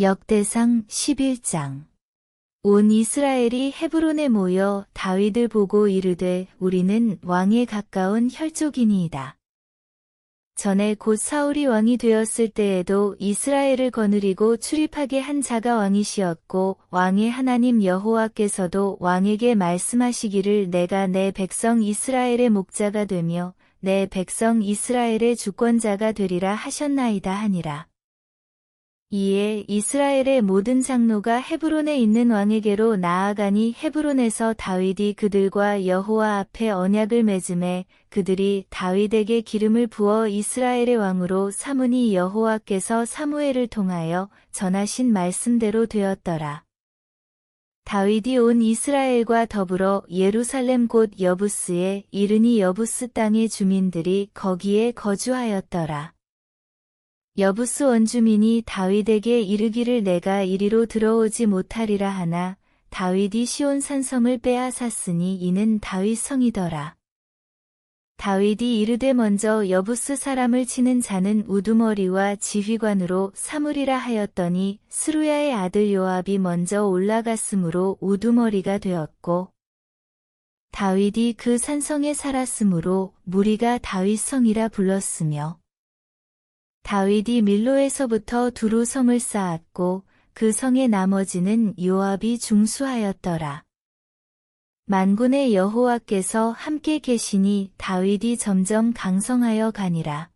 역대상 11장. 온 이스라엘이 헤브론에 모여 다윗을 보고 이르되 우리는 왕에 가까운 혈족이니이다. 전에 곧 사울이 왕이 되었을 때에도 이스라엘을 거느리고 출입하게 한 자가 왕이시었고 왕의 하나님 여호와께서도 왕에게 말씀하시기를 내가 내 백성 이스라엘의 목자가 되며 내 백성 이스라엘의 주권자가 되리라 하셨나이다 하니라. 이에 이스라엘의 모든 장로가 헤브론에 있는 왕에게로 나아가니 헤브론에서 다윗이 그들과 여호와 앞에 언약을 맺음에 그들이 다윗에게 기름을 부어 이스라엘의 왕으로 삼으니 여호와께서 사무엘을 통하여 전하신 말씀대로 되었더라. 다윗이 온 이스라엘과 더불어 예루살렘 곧 여부스에 이르니 여부스 땅의 주민들이 거기에 거주하였더라. 여부스 원주민이 다윗에게 이르기를 내가 이리로 들어오지 못하리라 하나 다윗이 시온 산성을 빼앗았으니 이는 다윗 성이더라. 다윗이 이르되 먼저 여부스 사람을 치는 자는 우두머리와 지휘관으로 삼으리라 하였더니 스루야의 아들 요압이 먼저 올라갔으므로 우두머리가 되었고 다윗이 그 산성에 살았으므로 무리가 다윗 성이라 불렀으며 다윗이 밀로에서부터 두루 성을 쌓았고 그 성의 나머지는 요압이 중수하였더라. 만군의 여호와께서 함께 계시니 다윗이 점점 강성하여 가니라.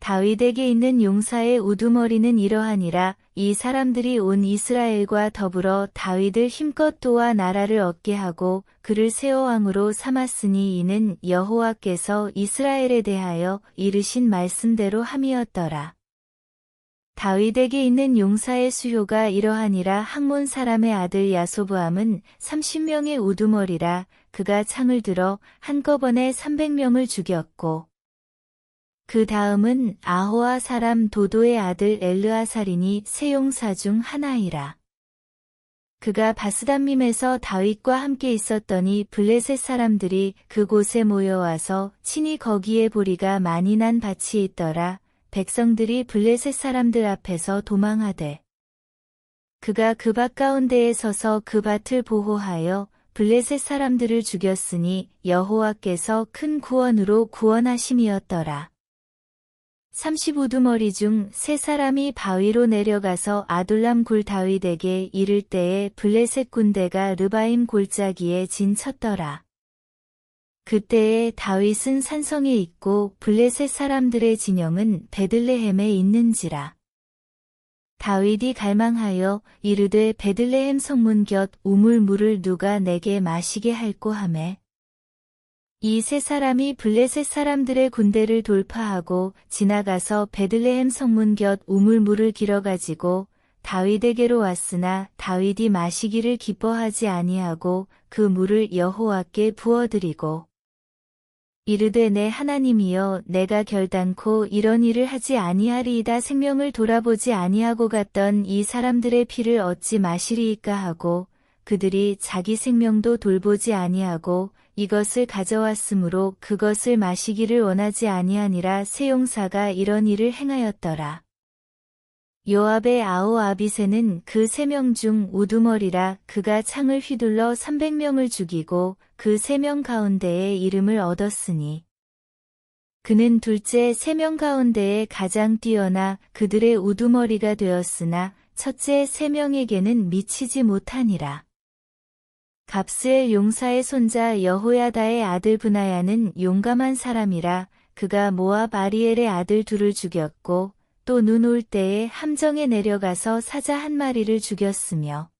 다윗에게 있는 용사의 우두머리는 이러하니라. 이 사람들이 온 이스라엘과 더불어 다윗을 힘껏 도와 나라를 얻게 하고 그를 세워 왕으로 삼았으니 이는 여호와께서 이스라엘에 대하여 이르신 말씀대로 함이었더라. 다윗에게 있는 용사의 수효가 이러하니라. 학몬 사람의 아들 야소부암은 30명의 우두머리라. 그가 창을 들어 한꺼번에 300명을 죽였고 그 다음은 아호아 사람 도도의 아들 엘르아살이니 세 용사 중 하나이라. 그가 바스담밈에서 다윗과 함께 있었더니 블레셋 사람들이 그곳에 모여와서 친히 거기에 보리가 많이 난 밭이 있더라. 백성들이 블레셋 사람들 앞에서 도망하되 그가 그 밭 가운데에 서서 그 밭을 보호하여 블레셋 사람들을 죽였으니 여호와께서 큰 구원으로 구원하심이었더라. 35두머리 중 세 사람이 바위로 내려가서 아둘람 굴 다윗에게 이를 때에 블레셋 군대가 르바임 골짜기에 진쳤더라. 그때에 다윗은 산성에 있고 블레셋 사람들의 진영은 베들레헴에 있는지라. 다윗이 갈망하여 이르되 베들레헴 성문 곁 우물 물을 누가 내게 마시게 할꼬 하매 이 세 사람이 블레셋 사람들의 군대를 돌파하고 지나가서 베들레헴 성문 곁 우물물을 길어가지고 다윗에게로 왔으나 다윗이 마시기를 기뻐하지 아니하고 그 물을 여호와께 부어드리고 이르되 내 하나님이여 내가 결단코 이런 일을 하지 아니하리이다. 생명을 돌아보지 아니하고 갔던 이 사람들의 피를 어찌 마시리이까 하고 그들이 자기 생명도 돌보지 아니하고 이것을 가져왔으므로 그것을 마시기를 원하지 아니하니라. 세 용사가 이런 일을 행하였더라. 요압의 아우 아비새는 그 3명 중 우두머리라. 그가 창을 휘둘러 300명을 죽이고 그 3명 가운데에 이름을 얻었으니 그는 둘째 3명 가운데에 가장 뛰어나 그들의 우두머리가 되었으나 첫째 3명에게는 미치지 못하니라. 갑스엘 용사의 손자 여호야다의 아들 브나야는 용감한 사람이라. 그가 모압 아리엘의 아들 둘을 죽였고 또 눈 올 때에 함정에 내려가서 사자 한 마리를 죽였으며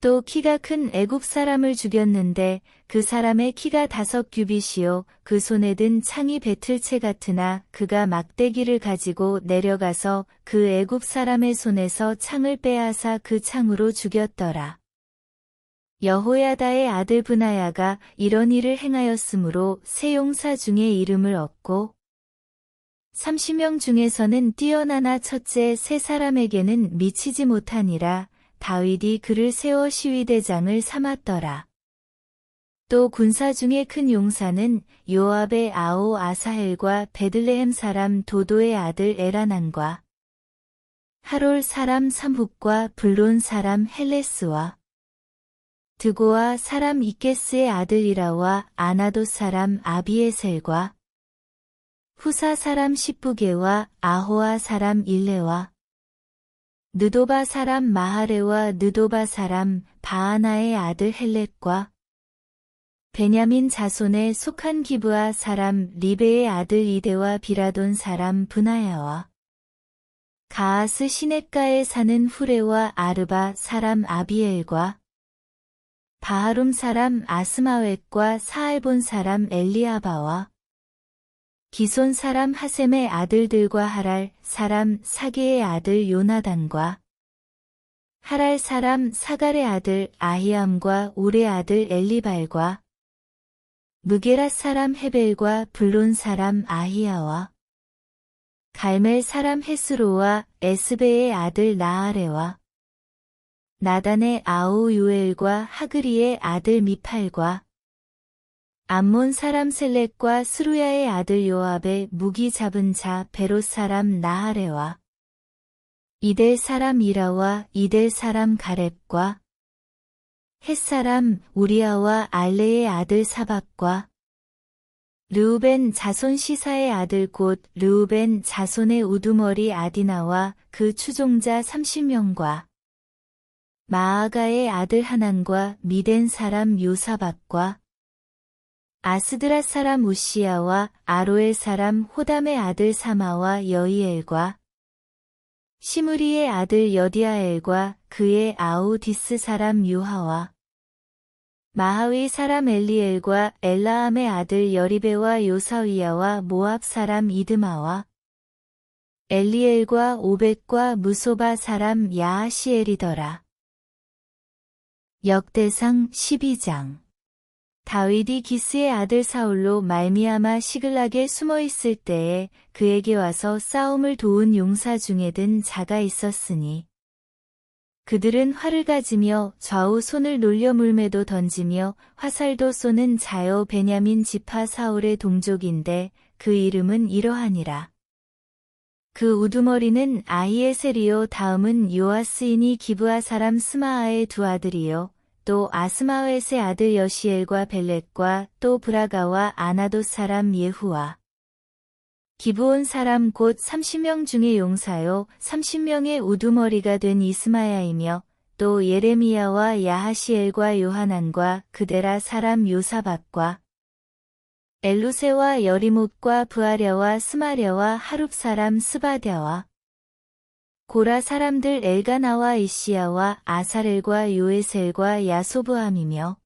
또 키가 큰 애굽 사람을 죽였는데 그 사람의 키가 5규빗이요 그 손에 든 창이 배틀채 같으나 그가 막대기를 가지고 내려가서 그 애굽 사람의 손에서 창을 빼앗아 그 창으로 죽였더라. 여호야다의 아들 브나야가 이런 일을 행하였으므로 세 용사 중에 이름을 얻고 30명 중에서는 뛰어나나 첫째 세 사람에게는 미치지 못하니라. 다윗이 그를 세워 시위대장을 삼았더라. 또 군사 중에 큰 용사는 요압의 아우 아사헬과 베들레헴 사람 도도의 아들 에라난과 하롤 사람 삼훅과 블론 사람 헬레스와 드고아 사람 이케스의 아들 이라와 아나도 사람 아비에셀과 후사 사람 시부게와 아호아 사람 일레와 느도바 사람 마하레와 느도바 사람 바하나의 아들 헬렛과 베냐민 자손에 속한 기브아 사람 리베의 아들 이데와 비라돈 사람 브나야와 가아스 시냇가에 사는 후레와 아르바 사람 아비엘과 바하룸 사람 아스마웻과 사알본 사람 엘리아바와 기손 사람 하셈의 아들들과 하랄 사람 사게의 아들 요나단과 하랄 사람 사갈의 아들 아히암과 울의 아들 엘리발과 무게라 사람 헤벨과 블론 사람 아히야와 갈멜 사람 헤스로와 에스베의 아들 나아레와 나단의 아우 요엘과 하그리의 아들 미팔과 암몬 사람 셀렉과 스루야의 아들 요압의 무기 잡은 자 베롯 사람 나하레와 이델 사람 이라와 이델 사람 가렙과 헷 사람 우리아와 알레의 아들 사박과 르우벤 자손 시사의 아들 곧 르우벤 자손의 우두머리 아디나와 그 추종자 30명과 마아가의 아들 하난과 미덴 사람 요사박과 아스드라 사람 우시야와 아로엘 사람 호담의 아들 사마와 여이엘과 시므리의 아들 여디아엘과 그의 아우디스 사람 요하와 마하위 사람 엘리엘과 엘라함의 아들 여리베와 요사위야와 모압 사람 이드마와 엘리엘과 오벳과 무소바 사람 야하시엘이더라. 역대상 12장 다윗이 기스의 아들 사울로 말미암아 시글락에 숨어있을 때에 그에게 와서 싸움을 도운 용사 중에 든 자가 있었으니 그들은 활을 가지며 좌우 손을 놀려 물매도 던지며 화살도 쏘는 자여 베냐민 지파 사울의 동족인데 그 이름은 이러하니라. 그 우두머리는 아히에셀이요 다음은 요아스이니 기브아 사람 스마아의 두 아들이요 또 아스마웻의 아들 여시엘과 벨렛과 또 브라가와 아나도 사람 예후와 기브온 사람 곧 30명 중의 용사요 30명의 우두머리가 된 이스마야이며 또 예레미야와 야하시엘과 요하난과 그데라 사람 요사박과 엘루세와 여리못과 브아랴와 스마랴와 하룹 사람 스바랴와 고라 사람들 엘가나와 이시야와 아사렐과 요에셀과 야소브함이며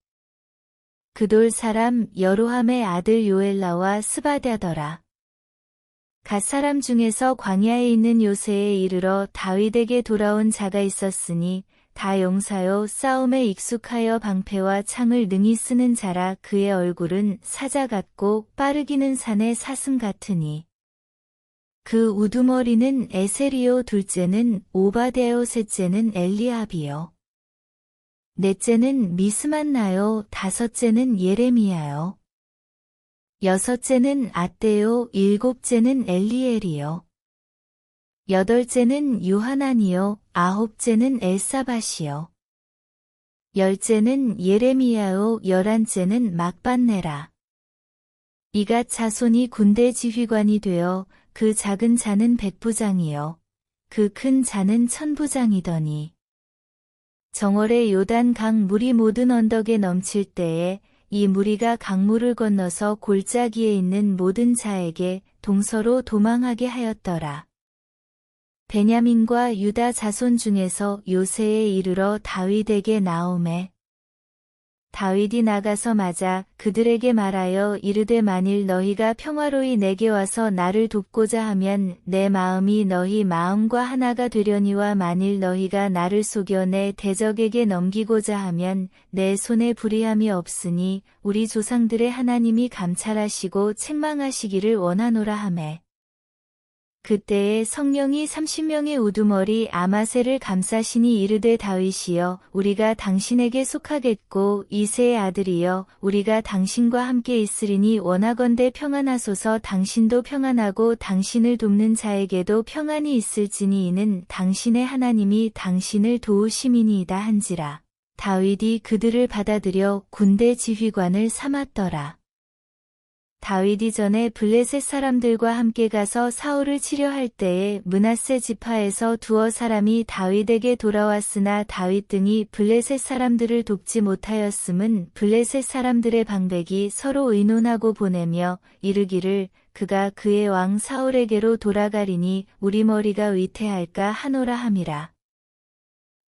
그돌 사람 여로함의 아들 요엘라와 스바랴더라. 갓 사람 중에서 광야에 있는 요새에 이르러 다윗에게 돌아온 자가 있었으니 다 용사요 싸움에 익숙하여 방패와 창을 능히 쓰는 자라. 그의 얼굴은 사자 같고 빠르기는 산의 사슴 같으니 그 우두머리는 에셀이요 둘째는 오바데요 셋째는 엘리압이요 넷째는 미스만나요 다섯째는 예레미야요 여섯째는 아떼요 일곱째는 엘리엘이요 여덟째는 요하난이요 아홉째는 엘사밧이요 열째는 예레미야요 열한째는 막반네라. 이갓 자손이 군대 지휘관이 되어 그 작은 자는 백부장이요 그 큰 자는 천부장이더니 정월에 요단 강 물이 모든 언덕에 넘칠 때에 이 무리가 강물을 건너서 골짜기에 있는 모든 자에게 동서로 도망하게 하였더라. 베냐민과 유다 자손 중에서 요새에 이르러 다윗에게 나오매 다윗이 나가서 맞아 그들에게 말하여 이르되 만일 너희가 평화로이 내게 와서 나를 돕고자 하면 내 마음이 너희 마음과 하나가 되려니와 만일 너희가 나를 속여 내 대적에게 넘기고자 하면 내 손에 불의함이 없으니 우리 조상들의 하나님이 감찰하시고 책망하시기를 원하노라 하매 그때에 성령이 30명의 우두머리 아마새를 감싸시니 이르되 다윗이여 우리가 당신에게 속하겠고 이새의 아들이여 우리가 당신과 함께 있으리니 원하건대 평안하소서. 당신도 평안하고 당신을 돕는 자에게도 평안이 있을지니 이는 당신의 하나님이 당신을 도우심이니이다 한지라. 다윗이 그들을 받아들여 군대 지휘관을 삼았더라. 다윗이 전에 블레셋 사람들과 함께 가서 사울을 치려할 때에 므낫세 지파에서 두어 사람이 다윗에게 돌아왔으나 다윗 등이 블레셋 사람들을 돕지 못하였음은 블레셋 사람들의 방백이 서로 의논하고 보내며 이르기를 그가 그의 왕 사울에게로 돌아가리니 우리 머리가 위태할까 하노라 함이라.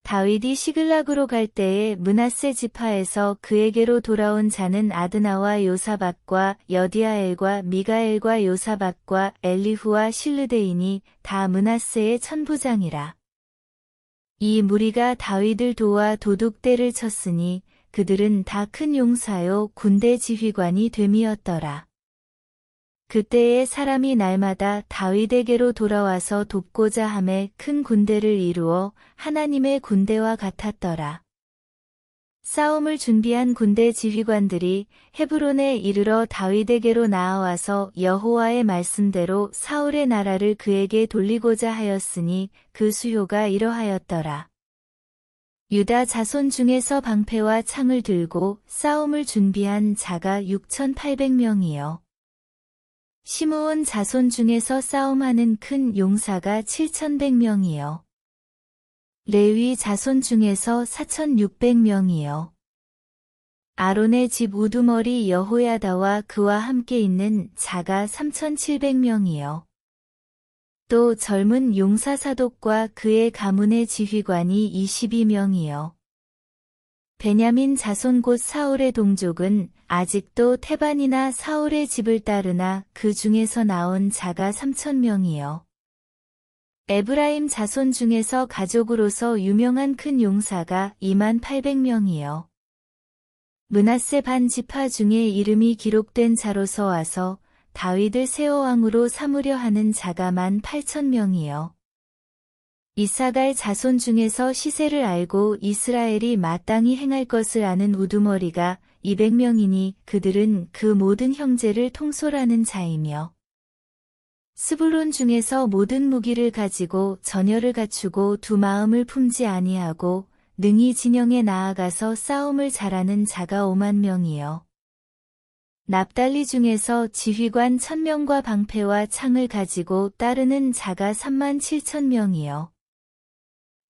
다윗이 시글락으로 갈 때에 므낫세 지파에서 그에게로 돌아온 자는 아드나와 요사박과 여디아엘과 미가엘과 요사박과 엘리후와 실르데이니 다 므낫세의 천부장이라. 이 무리가 다윗을 도와 도둑대를 쳤으니 그들은 다 큰 용사요 군대 지휘관이 됨이었더라. 그때에 사람이 날마다 다윗에게로 돌아와서 돕고자 하매 큰 군대를 이루어 하나님의 군대와 같았더라. 싸움을 준비한 군대 지휘관들이 헤브론에 이르러 다윗에게로 나아와서 여호와의 말씀대로 사울의 나라를 그에게 돌리고자 하였으니 그 수요가 이러하였더라. 유다 자손 중에서 방패와 창을 들고 싸움을 준비한 자가 6,800명이요. 시므온 자손 중에서 싸움하는 큰 용사가 7,100명이요. 레위 자손 중에서 4,600명이요. 아론의 집 우두머리 여호야다와 그와 함께 있는 자가 3,700명이요. 또 젊은 용사 사독과 그의 가문의 지휘관이 22명이요. 베냐민 자손 곧 사울의 동족은 아직도 태반이나 사울의 집을 따르나 그 중에서 나온 자가 3,000명이요. 에브라임 자손 중에서 가족으로서 유명한 큰 용사가 28,000명이요. 므낫세 반 지파 중에 이름이 기록된 자로서 와서 다윗을 세워 왕으로 삼으려 하는 자가 18,000명이요. 이사갈 자손 중에서 시세를 알고 이스라엘이 마땅히 행할 것을 아는 우두머리가 200명이니 그들은 그 모든 형제를 통솔하는 자이며 스불론 중에서 모든 무기를 가지고 전열을 갖추고 두 마음을 품지 아니하고 능히 진영에 나아가서 싸움을 잘하는 자가 50,000명이요. 납달리 중에서 지휘관 1,000명과 방패와 창을 가지고 따르는 자가 37,000명이요.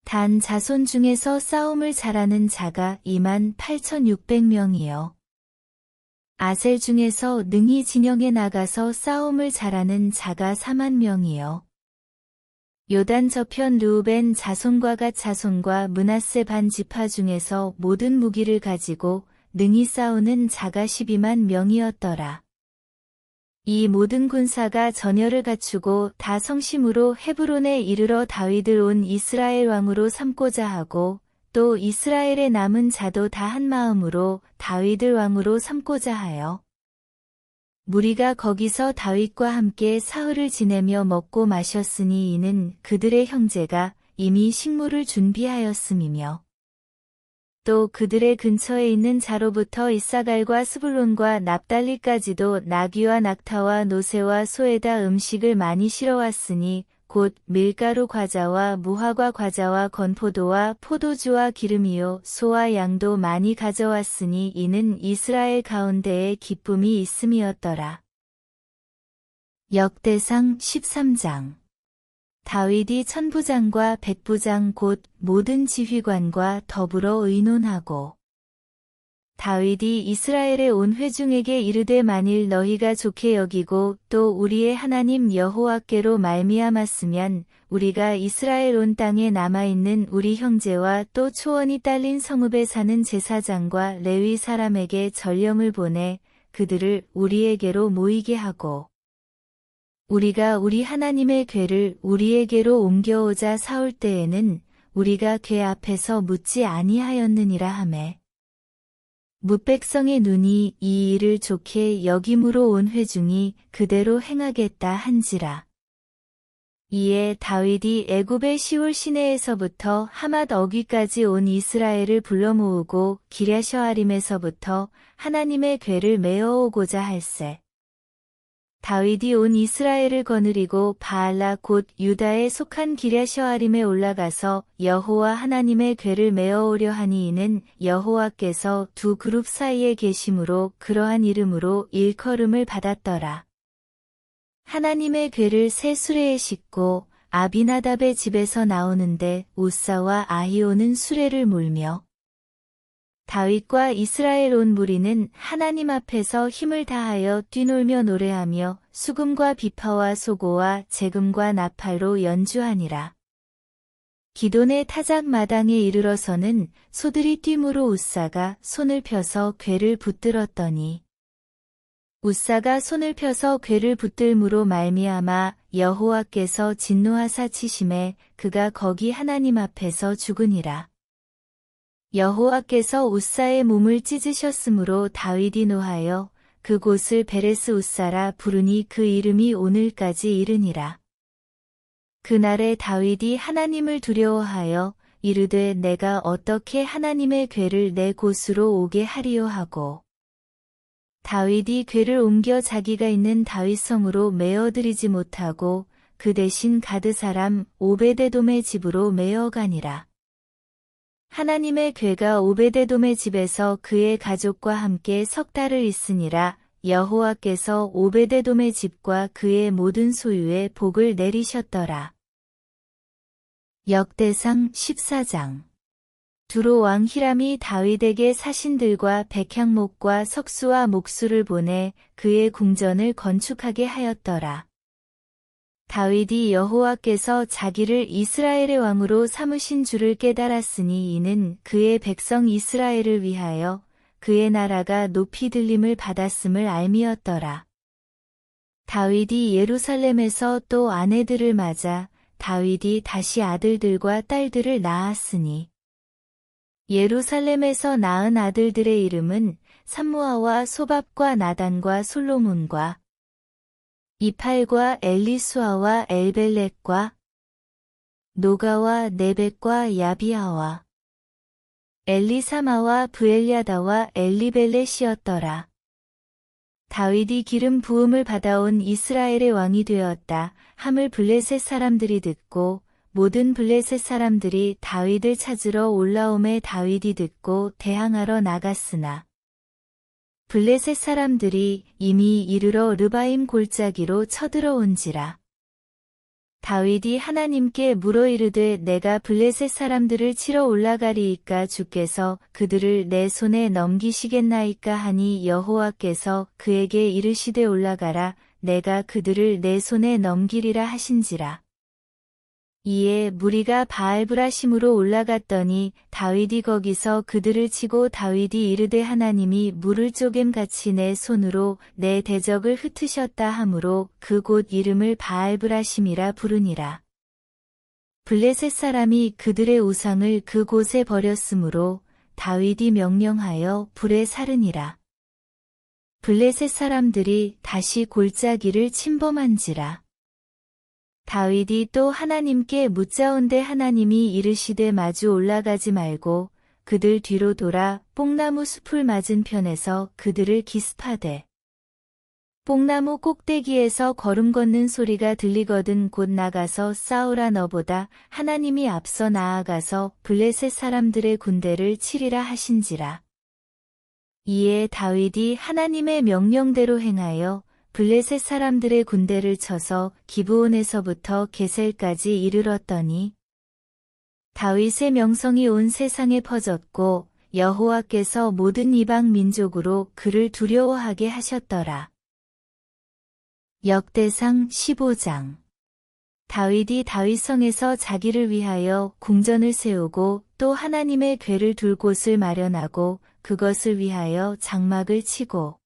단 자손 중에서 싸움을 잘하는 자가 28,600명이요. 아셀 중에서 능히 진영에 나가서 싸움을 잘하는 자가 40,000명이요. 요단 저편 르우벤 자손과 갓 자손과 므낫세 반 지파 중에서 모든 무기를 가지고 능히 싸우는 자가 120,000명이었더라. 이 모든 군사가 전열을 갖추고 다 성심으로 헤브론에 이르러 다윗을 온 이스라엘 왕으로 삼고자 하고 또 이스라엘의 남은 자도 다 한 마음으로 다윗을 왕으로 삼고자 하여 무리가 거기서 다윗과 함께 사흘을 지내며 먹고 마셨으니 이는 그들의 형제가 이미 식물을 준비하였음이며 또 그들의 근처에 있는 자로부터 이사갈과 스불론과 납달리까지도 나귀와 낙타와 노새와 소에다 음식을 많이 실어왔으니 곧 밀가루 과자와 무화과 과자와 건포도와 포도주와 기름이요 소와 양도 많이 가져왔으니 이는 이스라엘 가운데에 기쁨이 있음이었더라. 역대상 13장 다윗이 천부장과 백부장 곧 모든 지휘관과 더불어 의논하고 다윗이 이스라엘의 온 회중에게 이르되 만일 너희가 좋게 여기고 또 우리의 하나님 여호와께로 말미암았으면 우리가 이스라엘 온 땅에 남아있는 우리 형제와 또 초원이 딸린 성읍에 사는 제사장과 레위 사람에게 전령을 보내 그들을 우리에게로 모이게 하고 우리가 우리 하나님의 궤를 우리에게로 옮겨오자 사올 때에는 우리가 궤 앞에서 묻지 아니하였느니라 하매 뭇백성의 눈이 이 일을 좋게 여김으로 온 회중이 그대로 행하겠다 한지라. 이에 다윗이 애굽의 시올 시내에서부터 하맛 어귀까지 온 이스라엘을 불러 모으고 기랴셔아림에서부터 하나님의 궤를 메어오고자 할세. 다윗이 온 이스라엘을 거느리고 바알라 곧 유다에 속한 기랴셔아림에 올라가서 여호와 하나님의 궤를 메어오려 하니 이는 여호와께서 두 그룹 사이에 계심으로 그러한 이름으로 일컬음을 받았더라. 하나님의 궤를 새 수레에 싣고 아비나답의 집에서 나오는데 우사와 아히오는 수레를 몰며 다윗과 이스라엘 온 무리는 하나님 앞에서 힘을 다하여 뛰놀며 노래하며 수금과 비파와 소고와 재금과 나팔로 연주하니라. 기돈의 타작 마당에 이르러서는 소들이 뛰므로 우사가 손을 펴서 궤를 붙들었더니 우사가 손을 펴서 궤를 붙들므로 말미암아 여호와께서 진노하사 치심에 그가 거기 하나님 앞에서 죽으니라. 여호와께서 우사의 몸을 찢으셨으므로 다윗이 노하여 그곳을 베레스 우사라 부르니 그 이름이 오늘까지 이르니라. 그날에 다윗이 하나님을 두려워하여 이르되 내가 어떻게 하나님의 궤를 내 곳으로 오게 하리요 하고 다윗이 궤를 옮겨 자기가 있는 다윗성으로 메어들이지 못하고 그 대신 가드 사람 오베데돔의 집으로 메어가니라. 하나님의 궤가 오베데돔의 집에서 그의 가족과 함께 석 달을 있으니라. 여호와께서 오베데돔의 집과 그의 모든 소유에 복을 내리셨더라. 역대상 14장. 두로 왕 히람이 다윗에게 사신들과 백향목과 석수와 목수를 보내 그의 궁전을 건축하게 하였더라. 다윗이 여호와께서 자기를 이스라엘의 왕으로 삼으신 줄을 깨달았으니 이는 그의 백성 이스라엘을 위하여 그의 나라가 높이 들림을 받았음을 알미었더라. 다윗이 예루살렘에서 또 아내들을 맞아 다윗이 다시 아들들과 딸들을 낳았으니 예루살렘에서 낳은 아들들의 이름은 삼무아와 소밥과 나단과 솔로몬과 이팔과 엘리수아와 엘벨렉과 노가와 네벡과 야비아와 엘리사마와 브엘야다와 엘리벨렛이었더라. 다윗이 기름 부음을 받아온 이스라엘의 왕이 되었다 함을 블레셋 사람들이 듣고 모든 블레셋 사람들이 다윗을 찾으러 올라옴에 다윗이 듣고 대항하러 나갔으나 블레셋 사람들이 이미 이르러 르바임 골짜기로 쳐들어온지라. 다윗이 하나님께 물어 이르되 내가 블레셋 사람들을 치러 올라가리이까 주께서 그들을 내 손에 넘기시겠나이까 하니 여호와께서 그에게 이르시되 올라가라 내가 그들을 내 손에 넘기리라 하신지라. 이에 무리가 바알브라심으로 올라갔더니 다윗이 거기서 그들을 치고 다윗이 이르되 하나님이 물을 쪼갰같이 내 손으로 내 대적을 흩으셨다 하므로 그곳 이름을 바알브라심이라 부르니라. 블레셋 사람이 그들의 우상을 그곳에 버렸으므로 다윗이 명령하여 불에 사르니라. 블레셋 사람들이 다시 골짜기를 침범한지라. 다윗이 또 하나님께 묻자온데 하나님이 이르시되 마주 올라가지 말고 그들 뒤로 돌아 뽕나무 숲을 맞은편에서 그들을 기습하되 뽕나무 꼭대기에서 걸음 걷는 소리가 들리거든 곧 나가서 싸우라 너보다 하나님이 앞서 나아가서 블레셋 사람들의 군대를 치리라 하신지라. 이에 다윗이 하나님의 명령대로 행하여 블레셋 사람들의 군대를 쳐서 기브온에서부터 게셀까지 이르렀더니 다윗의 명성이 온 세상에 퍼졌고 여호와께서 모든 이방 민족으로 그를 두려워하게 하셨더라. 역대상 15장. 다윗이 다윗성에서 자기를 위하여 궁전을 세우고 또 하나님의 궤를 둘 곳을 마련하고 그것을 위하여 장막을 치고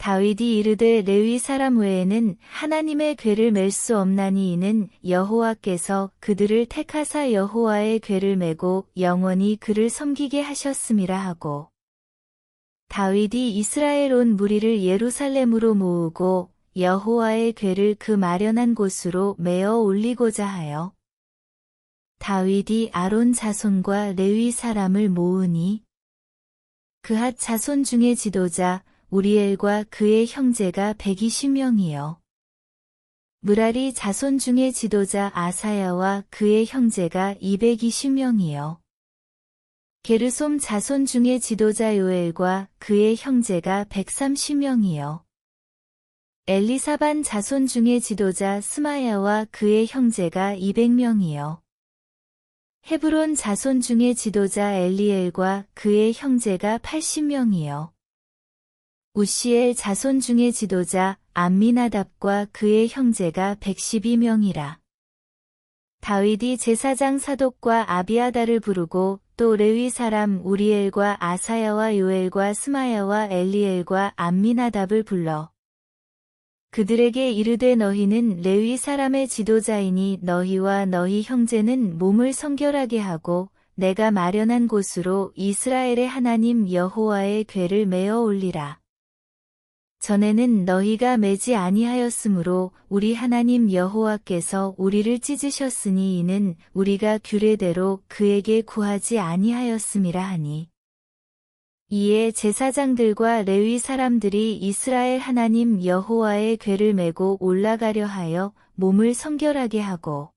다윗이 이르되 레위 사람 외에는 하나님의 궤를 맬 수 없나니 이는 여호와께서 그들을 택하사 여호와의 궤를 메고 영원히 그를 섬기게 하셨음이라 하고 다윗이 이스라엘 온 무리를 예루살렘으로 모으고 여호와의 궤를 그 마련한 곳으로 메어 올리고자 하여 다윗이 아론 자손과 레위 사람을 모으니 그핫 자손 중의 지도자 우리엘과 그의 형제가 120명이요. 므라리 자손 중의 지도자 아사야와 그의 형제가 220명이요. 게르솜 자손 중의 지도자 요엘과 그의 형제가 130명이요. 엘리사반 자손 중의 지도자 스마야와 그의 형제가 200명이요. 헤브론 자손 중의 지도자 엘리엘과 그의 형제가 80명이요. 우시엘 자손 중의 지도자 암미나답과 그의 형제가 112명이라. 다윗이 제사장 사독과 아비아다를 부르고 또 레위 사람 우리엘과 아사야와 요엘과 스마야와 엘리엘과 암미나답을 불러 그들에게 이르되 너희는 레위 사람의 지도자이니 너희와 너희 형제는 몸을 성결하게 하고 내가 마련한 곳으로 이스라엘의 하나님 여호와의 궤를 메어 올리라. 전에는 너희가 매지 아니하였으므로 우리 하나님 여호와께서 우리를 찢으셨으니 이는 우리가 규례대로 그에게 구하지 아니하였음이라 하니. 이에 제사장들과 레위 사람들이 이스라엘 하나님 여호와의 궤를 메고 올라가려 하여 몸을 성결하게 하고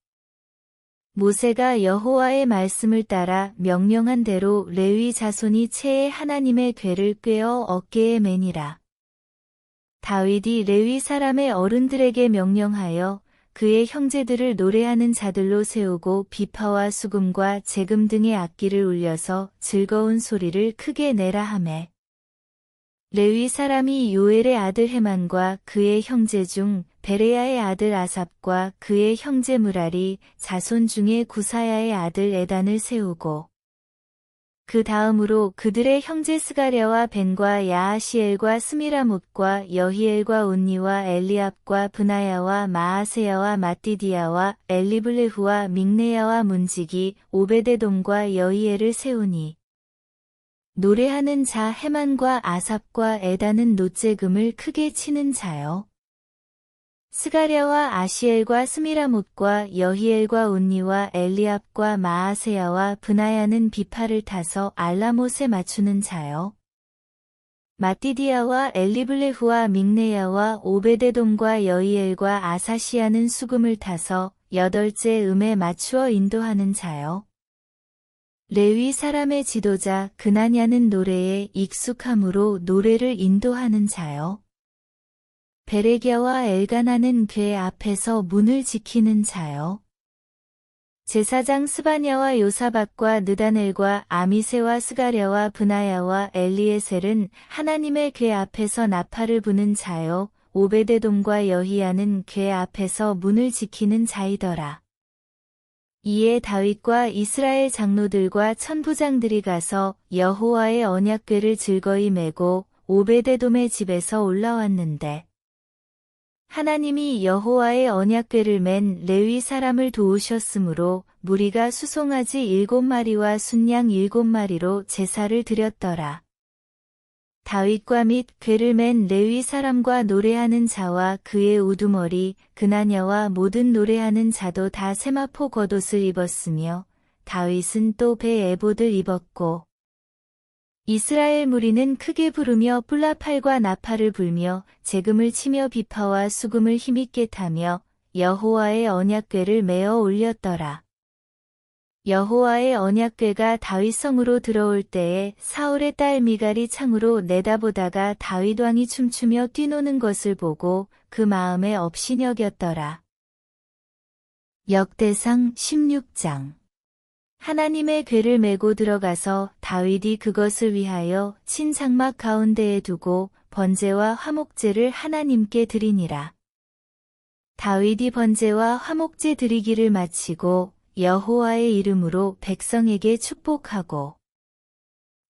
모세가 여호와의 말씀을 따라 명령한 대로 레위 자손이 채에 하나님의 궤를 꿰어 어깨에 매니라. 다윗이 레위 사람의 어른들에게 명령하여 그의 형제들을 노래하는 자들로 세우고 비파와 수금과 제금 등의 악기를 울려서 즐거운 소리를 크게 내라 하매 레위 사람이 요엘의 아들 헤만과 그의 형제 중 베레야의 아들 아삽과 그의 형제 무라리 자손 중에 구사야의 아들 에단을 세우고 그 다음으로 그들의 형제 스가랴와 벤과 야하시엘과 스미라못과 여히엘과 온니와 엘리압과 브나야와 마아세야와 마띠디야와 엘리블레후와 믹네야와 문지기 오베데돔과 여히엘을 세우니 노래하는 자 헤만과 아삽과 에단은 노재금을 크게 치는 자요. 스가랴와 아시엘과 스미라못과 여히엘과 온니와 엘리압과 마아세야와 브나야는 비파를 타서 알라못에 맞추는 자요. 마띠디야와 엘리블레후와 믹네야와 오베데돔과 여히엘과 아사시야는 수금을 타서 8째 음에 맞추어 인도하는 자요. 레위 사람의 지도자 그나냐는 노래에 익숙함으로 노래를 인도하는 자요. 베레기야와 엘가나는 궤 앞에서 문을 지키는 자요. 제사장 스바냐와 요사박과 느다넬과 아미세와 스가랴와 브나야와 엘리에셀은 하나님의 궤 앞에서 나팔을 부는 자요. 오베데돔과 여히야는 궤 앞에서 문을 지키는 자이더라. 이에 다윗과 이스라엘 장로들과 천부장들이 가서 여호와의 언약궤를 즐거이 메고 오베데돔의 집에서 올라왔는데 하나님이 여호와의 언약궤를 맨 레위 사람을 도우셨으므로 무리가 수송아지 7마리와 순양 7마리로 제사를 드렸더라. 다윗과 및 궤를 맨 레위 사람과 노래하는 자와 그의 우두머리 그나냐와 모든 노래하는 자도 다 세마포 겉옷을 입었으며 다윗은 또 배 에봇을 입었고 이스라엘 무리는 크게 부르며 뿔라팔과 나팔을 불며 제금을 치며 비파와 수금을 힘있게 타며 여호와의 언약궤를 메어 올렸더라. 여호와의 언약궤가 다윗 성으로 들어올 때에 사울의 딸 미갈이 창으로 내다보다가 다윗 왕이 춤추며 뛰노는 것을 보고 그 마음에 업신여겼더라. 역대상 16장 하나님의 궤를 메고 들어가서 다윗이 그것을 위하여 친 장막 가운데에 두고 번제와 화목제를 하나님께 드리니라. 다윗이 번제와 화목제 드리기를 마치고 여호와의 이름으로 백성에게 축복하고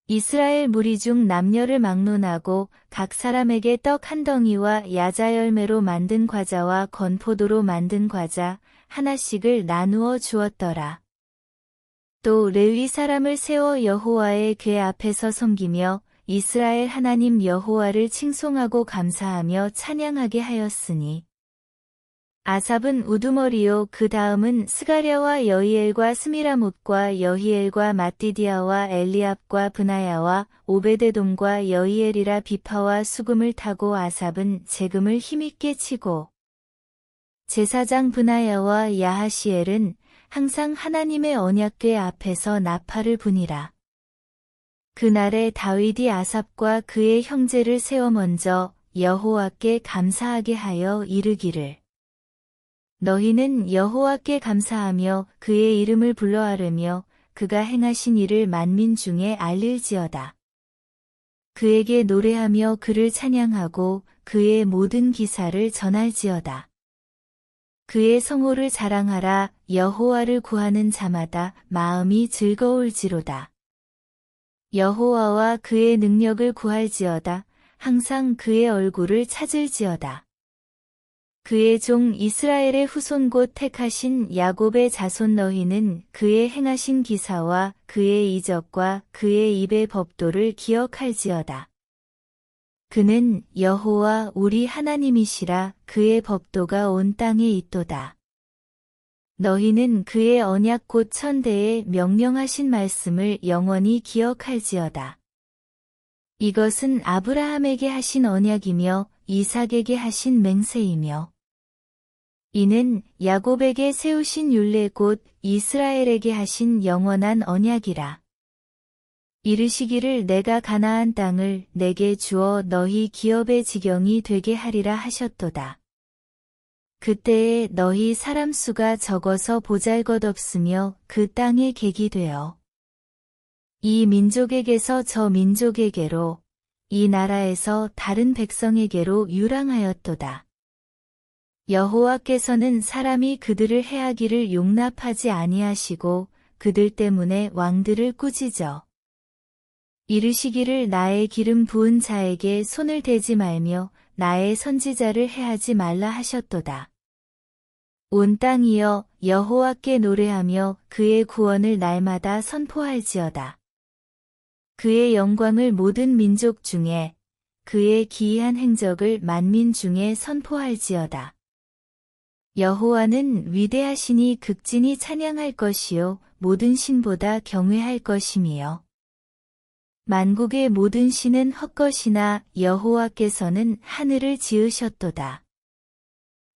이스라엘 무리 중 남녀를 막론하고 각 사람에게 떡 한 덩이와 야자 열매로 만든 과자와 건포도로 만든 과자 하나씩을 나누어 주었더라. 또 레위 사람을 세워 여호와의 궤 앞에서 섬기며 이스라엘 하나님 여호와를 칭송하고 감사하며 찬양하게 하였으니 아삽은 우두머리요 그 다음은 스가랴와 여히엘과 스미라못과 여히엘과 마띠디아와 엘리압과 브나야와 오베데돔과 여히엘이라 비파와 수금을 타고 아삽은 재금을 힘있게 치고 제사장 브나야와 야하시엘은 항상 하나님의 언약궤 앞에서 나팔을 부니라. 그날에 다윗이 아삽과 그의 형제를 세워 먼저 여호와께 감사하게 하여 이르기를 너희는 여호와께 감사하며 그의 이름을 불러 아뢰며 그가 행하신 일을 만민 중에 알릴지어다. 그에게 노래하며 그를 찬양하고 그의 모든 기사를 전할지어다. 그의 성호를 자랑하라. 여호와를 구하는 자마다 마음이 즐거울지로다. 여호와와 그의 능력을 구할지어다. 항상 그의 얼굴을 찾을지어다. 그의 종 이스라엘의 후손 곧 택하신 야곱의 자손 너희는 그의 행하신 기사와 그의 이적과 그의 입의 법도를 기억할지어다. 그는 여호와 우리 하나님이시라. 그의 법도가 온 땅에 있도다. 너희는 그의 언약 곧 천대에 명령하신 말씀을 영원히 기억할지어다. 이것은 아브라함에게 하신 언약이며 이삭에게 하신 맹세이며 이는 야곱에게 세우신 율례 곧 이스라엘에게 하신 영원한 언약이라. 이르시기를 내가 가나안 땅을 내게 주어 너희 기업의 지경이 되게 하리라 하셨도다. 그때에 너희 사람 수가 적어서 보잘것없으며 그 땅에 객이 되어 이 민족에게서 저 민족에게로 이 나라에서 다른 백성에게로 유랑하였도다. 여호와께서는 사람이 그들을 해하기를 용납하지 아니하시고 그들 때문에 왕들을 꾸짖어 이르시기를 나의 기름 부은 자에게 손을 대지 말며 나의 선지자를 해하지 말라 하셨도다. 온 땅이여 여호와께 노래하며 그의 구원을 날마다 선포할지어다. 그의 영광을 모든 민족 중에 그의 기이한 행적을 만민 중에 선포할지어다. 여호와는 위대하시니 극진히 찬양할 것이요 모든 신보다 경외할 것임이요 만국의 모든 신은 헛것이나 여호와께서는 하늘을 지으셨도다.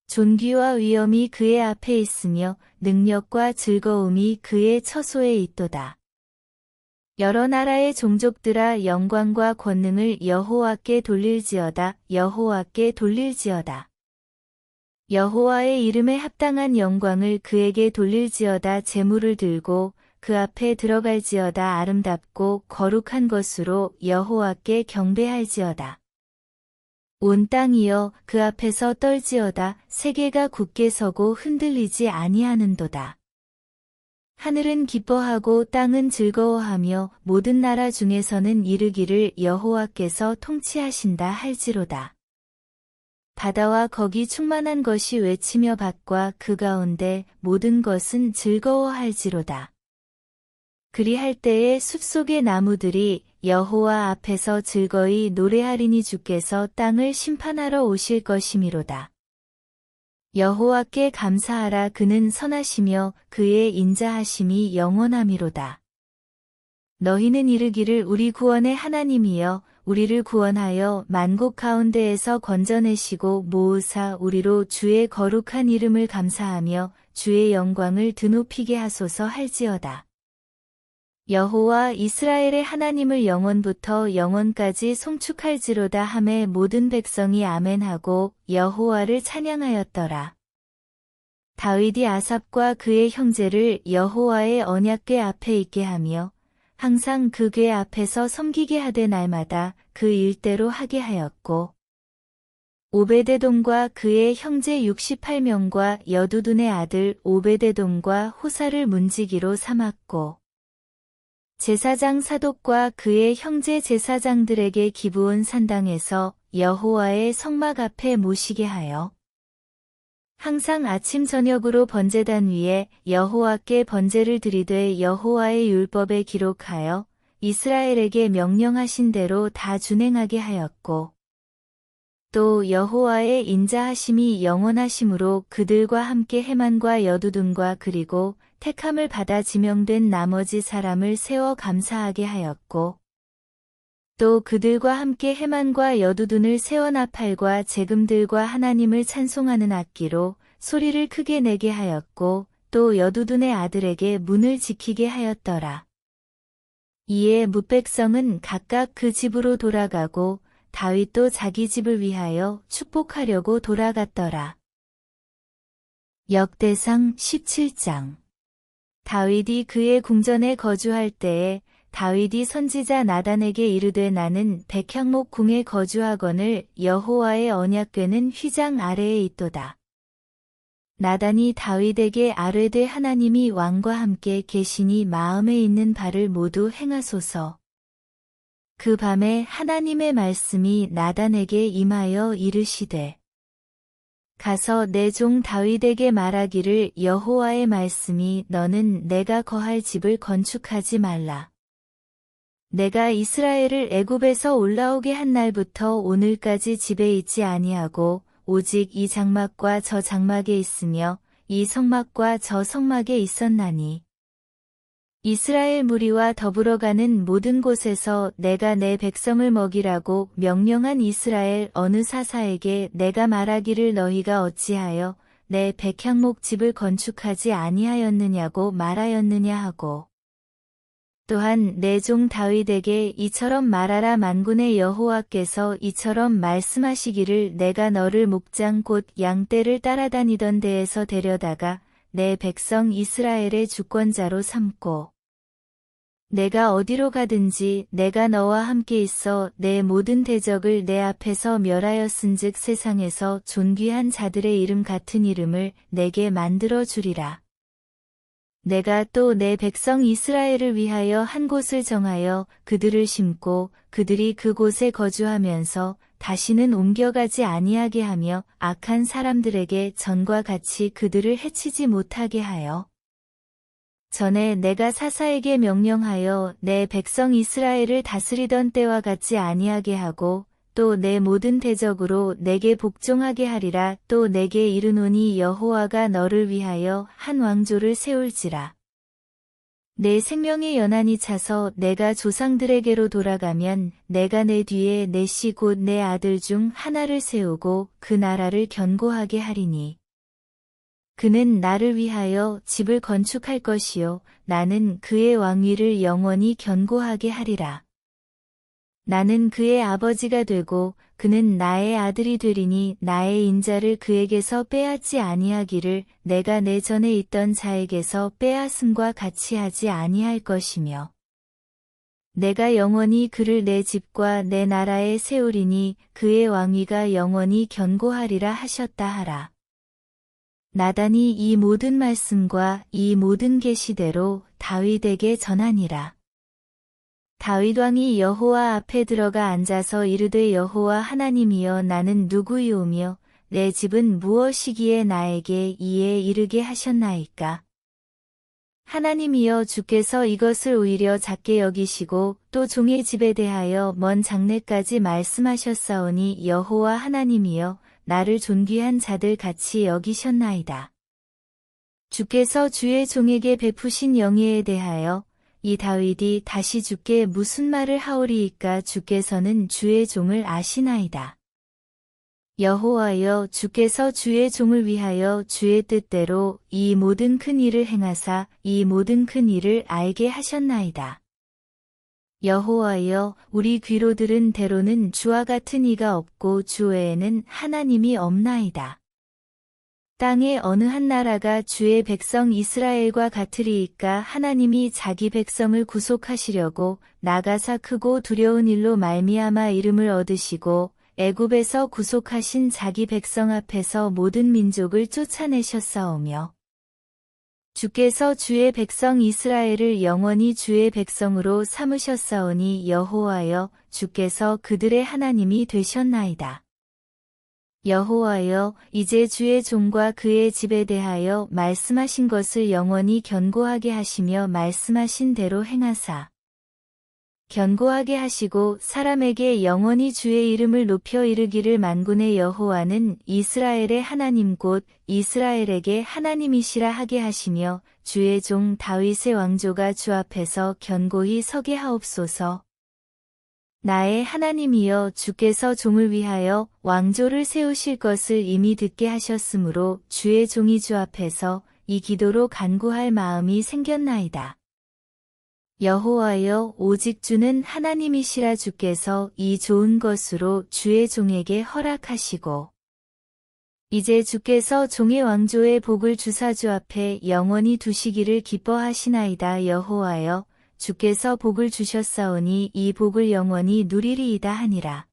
존귀와 위엄이 그의 앞에 있으며 능력과 즐거움이 그의 처소에 있도다. 여러 나라의 종족들아 영광과 권능을 여호와께 돌릴지어다. 여호와께 돌릴지어다. 여호와의 이름에 합당한 영광을 그에게 돌릴지어다. 제물을 들고 그 앞에 들어갈지어다. 아름답고 거룩한 것으로 여호와께 경배할지어다. 온 땅이여 그 앞에서 떨지어다. 세계가 굳게 서고 흔들리지 아니하는도다. 하늘은 기뻐하고 땅은 즐거워하며 모든 나라 중에서는 이르기를 여호와께서 통치하신다 할지로다. 바다와 거기 충만한 것이 외치며 밭과 그 가운데 모든 것은 즐거워할지로다. 그리할 때에 숲속의 나무들이 여호와 앞에서 즐거이 노래하리니 주께서 땅을 심판하러 오실 것이미로다. 여호와께 감사하라. 그는 선하시며 그의 인자하심이 영원하미로다. 너희는 이르기를 우리 구원의 하나님이여 우리를 구원하여 만국 가운데에서 건져내시고 모으사 우리로 주의 거룩한 이름을 감사하며 주의 영광을 드높이게 하소서 할지어다. 여호와 이스라엘의 하나님을 영원부터 영원까지 송축할지로다 하매 모든 백성이 아멘하고 여호와를 찬양하였더라. 다윗이 아삽과 그의 형제를 여호와의 언약궤 앞에 있게 하며 항상 그 궤 앞에서 섬기게 하되 날마다 그 일대로 하게 하였고 오베데돔과 그의 형제 68명과 여두둔의 아들 오베데돔과 호사를 문지기로 삼았고 제사장 사독과 그의 형제 제사장들에게 기브온 산당에서 여호와의 성막 앞에 모시게 하여 항상 아침 저녁으로 번제단 위에 여호와께 번제를 드리되 여호와의 율법에 기록하여 이스라엘에게 명령하신 대로 다 준행하게 하였고 또 여호와의 인자하심이 영원하심으로 그들과 함께 헤만과 여두둔과 그리고 택함을 받아 지명된 나머지 사람을 세워 감사하게 하였고 또 그들과 함께 헤만과 여두둔을 세워 나팔과 재금들과 하나님을 찬송하는 악기로 소리를 크게 내게 하였고 또 여두둔의 아들에게 문을 지키게 하였더라. 이에 뭇백성은 각각 그 집으로 돌아가고 다윗도 자기 집을 위하여 축복하려고 돌아갔더라. 역대상 17장. 다윗이 그의 궁전에 거주할 때에 다윗이 선지자 나단에게 이르되 나는 백향목 궁에 거주하거늘 여호와의 언약궤는 휘장 아래에 있도다. 나단이 다윗에게 아뢰되 하나님이 왕과 함께 계시니 마음에 있는 바를 모두 행하소서. 그 밤에 하나님의 말씀이 나단에게 임하여 이르시되 가서 내 종 다윗에게 말하기를 여호와의 말씀이 너는 내가 거할 집을 건축하지 말라. 내가 이스라엘을 애굽에서 올라오게 한 날부터 오늘까지 집에 있지 아니하고 오직 이 장막과 저 장막에 있으며 이 성막과 저 성막에 있었나니 이스라엘 무리와 더불어 가는 모든 곳에서 내가 내 백성을 먹이라고 명령한 이스라엘 어느 사사에게 내가 말하기를 너희가 어찌하여 내 백향목 집을 건축하지 아니하였느냐고 말하였느냐 하고 또한 내 종 다윗에게 이처럼 말하라 만군의 여호와께서 이처럼 말씀하시기를 내가 너를 목장 곧 양떼를 따라다니던 데에서 데려다가 내 백성 이스라엘의 주권자로 삼고 내가 어디로 가든지 내가 너와 함께 있어 내 모든 대적을 내 앞에서 멸하였은즉 세상에서 존귀한 자들의 이름 같은 이름을 내게 만들어 주리라. 내가 또 내 백성 이스라엘을 위하여 한 곳을 정하여 그들을 심고 그들이 그곳에 거주하면서 다시는 옮겨가지 아니하게 하며 악한 사람들에게 전과 같이 그들을 해치지 못하게 하여 전에 내가 사사에게 명령하여 내 백성 이스라엘을 다스리던 때와 같지 아니하게 하고 또 내 모든 대적으로 내게 복종하게 하리라. 또 내게 이르노니 여호와가 너를 위하여 한 왕조를 세울지라. 내 생명의 연한이 차서 내가 조상들에게로 돌아가면 내가 내 뒤에 내 씨 곧 내 아들 중 하나를 세우고 그 나라를 견고하게 하리니 그는 나를 위하여 집을 건축할 것이요 나는 그의 왕위를 영원히 견고하게 하리라. 나는 그의 아버지가 되고 그는 나의 아들이 되리니 나의 인자를 그에게서 빼앗지 아니하기를 내가 내 전에 있던 자에게서 빼앗음과 같이 하지 아니할 것이며 내가 영원히 그를 내 집과 내 나라에 세우리니 그의 왕위가 영원히 견고하리라 하셨다 하라. 나단이 이 모든 말씀과 이 모든 계시대로 다윗에게 전하니라. 다윗 왕이 여호와 앞에 들어가 앉아서 이르되 여호와 하나님이여 나는 누구이오며 내 집은 무엇이기에 나에게 이에 이르게 하셨나이까. 하나님이여 주께서 이것을 오히려 작게 여기시고 또 종의 집에 대하여 먼 장래까지 말씀하셨사오니 여호와 하나님이여 나를 존귀한 자들 같이 여기셨나이다. 주께서 주의 종에게 베푸신 영예에 대하여 이 다윗이 다시 주께 무슨 말을 하오리이까. 주께서는 주의 종을 아시나이다. 여호와여 주께서 주의 종을 위하여 주의 뜻대로 이 모든 큰 일을 행하사 이 모든 큰 일을 알게 하셨나이다. 여호와여 우리 귀로 들은 대로는 주와 같은 이가 없고 주 외에는 하나님이 없나이다. 땅의 어느 한 나라가 주의 백성 이스라엘과 같으리이까. 하나님이 자기 백성을 구속하시려고 나가사 크고 두려운 일로 말미암아 이름을 얻으시고 애굽에서 구속하신 자기 백성 앞에서 모든 민족을 쫓아내셨사오며 주께서 주의 백성 이스라엘을 영원히 주의 백성으로 삼으셨사오니 여호와여 주께서 그들의 하나님이 되셨나이다. 여호와여 이제 주의 종과 그의 집에 대하여 말씀하신 것을 영원히 견고하게 하시며 말씀하신 대로 행하사 견고하게 하시고 사람에게 영원히 주의 이름을 높여 이르기를 만군의 여호와는 이스라엘의 하나님 곧 이스라엘에게 하나님이시라 하게 하시며 주의 종 다윗의 왕조가 주 앞에서 견고히 서게 하옵소서. 나의 하나님이여 주께서 종을 위하여 왕조를 세우실 것을 이미 듣게 하셨으므로 주의 종이 주 앞에서 이 기도로 간구할 마음이 생겼나이다. 여호와여 오직 주는 하나님이시라 주께서 이 좋은 것으로 주의 종에게 허락하시고 이제 주께서 종의 왕조의 복을 주사 주 앞에 영원히 두시기를 기뻐하시나이다. 여호와여 주께서 복을 주셨사오니 이 복을 영원히 누리리이다 하니라.